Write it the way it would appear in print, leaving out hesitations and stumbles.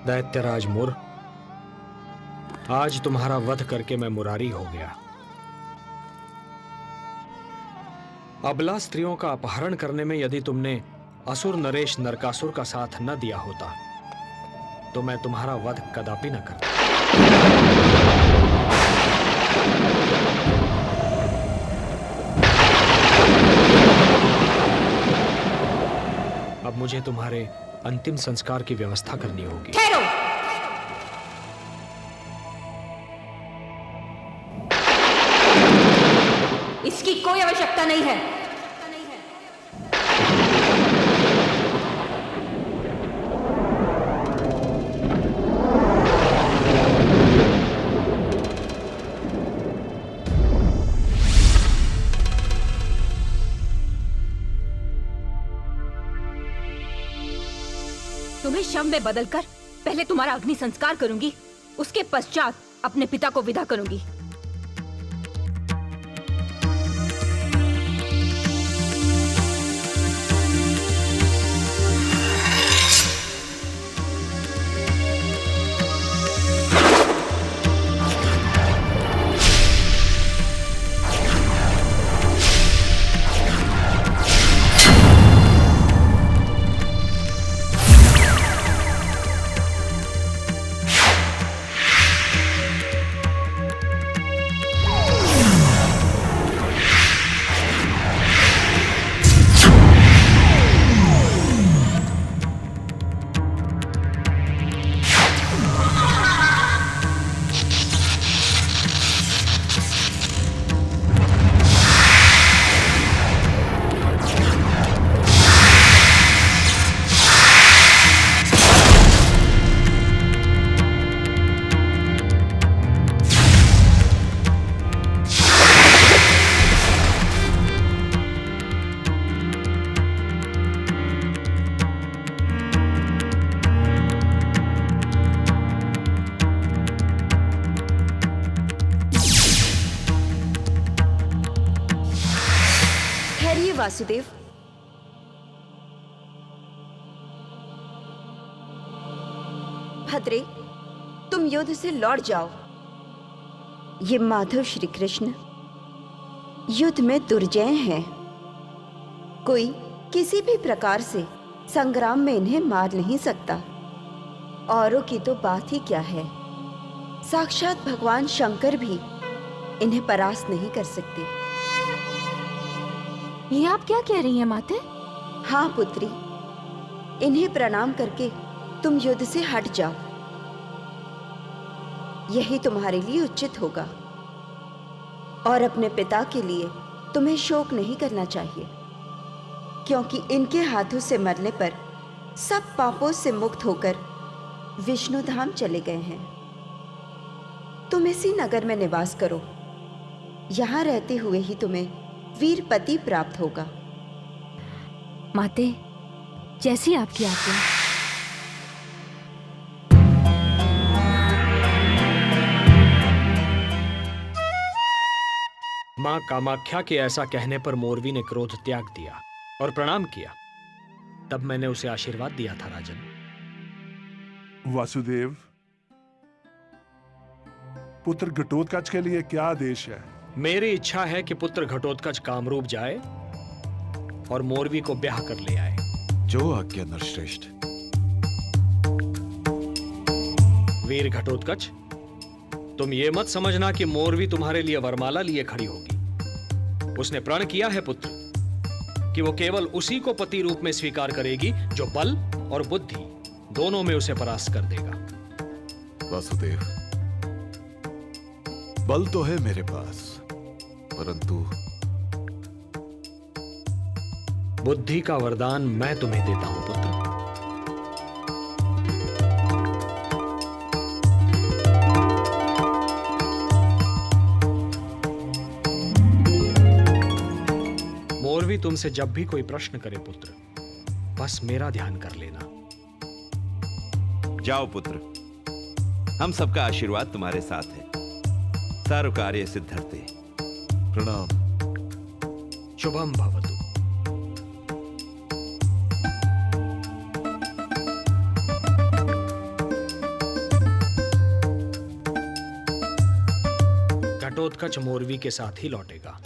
दैत्यराज मुर, आज तुम्हारा वध करके मैं मुरारी हो गया। अबला स्त्रियों का अपहरण करने में यदि तुमने असुर नरेश नरकासुर का साथ न दिया होता तो मैं तुम्हारा वध कदापि न करता। अब मुझे तुम्हारे अंतिम संस्कार की व्यवस्था करनी होगी। ठहरो। इसकी कोई आवश्यकता नहीं है। तुम्हें शव में बदलकर पहले तुम्हारा अग्नि संस्कार करूंगी, उसके पश्चात अपने पिता को विदा करूंगी। वासुदेव, भद्रे, तुम युद्ध से लौट जाओ। ये माधव श्री कृष्ण युद्ध में दुर्जय हैं। कोई किसी भी प्रकार से संग्राम में इन्हें मार नहीं सकता। औरों की तो बात ही क्या है, साक्षात भगवान शंकर भी इन्हें परास्त नहीं कर सकते। ये आप क्या कह रही हैं माते? हाँ पुत्री, इन्हें प्रणाम करके तुम युद्ध से हट जाओ। यही तुम्हारे लिए उचित होगा। और अपने पिता के लिए तुम्हें शोक नहीं करना चाहिए, क्योंकि इनके हाथों से मरने पर सब पापों से मुक्त होकर विष्णु धाम चले गए हैं। तुम इसी नगर में निवास करो। यहां रहते हुए ही तुम्हें वीर पति प्राप्त होगा। माते, जैसी आपकी आज्ञा। मां कामाख्या के ऐसा कहने पर मोरवी ने क्रोध त्याग दिया और प्रणाम किया। तब मैंने उसे आशीर्वाद दिया था राजन। वासुदेव, पुत्र घटोत्कच के लिए क्या आदेश है? मेरी इच्छा है कि पुत्र घटोत्कच कामरूप जाए और मोरवी को ब्याह कर ले आए। जो आज्ञा नरश्रेष्ठ। वीर घटोत्कच, तुम ये मत समझना कि मोरवी तुम्हारे लिए वरमाला लिए खड़ी होगी। उसने प्रण किया है पुत्र कि वो केवल उसी को पति रूप में स्वीकार करेगी जो बल और बुद्धि दोनों में उसे परास्त कर देगा। वासुदेव, बल तो है मेरे पास, परंतु बुद्धि का वरदान मैं तुम्हें देता हूं पुत्र। मोरवी तुमसे जब भी कोई प्रश्न करे पुत्र, बस मेरा ध्यान कर लेना। जाओ पुत्र, हम सबका आशीर्वाद तुम्हारे साथ है। सारो कार्य सिद्धर्ते। प्रणाम। शुभम भवतु। घटोत्कच मोरवी के साथ ही लौटेगा।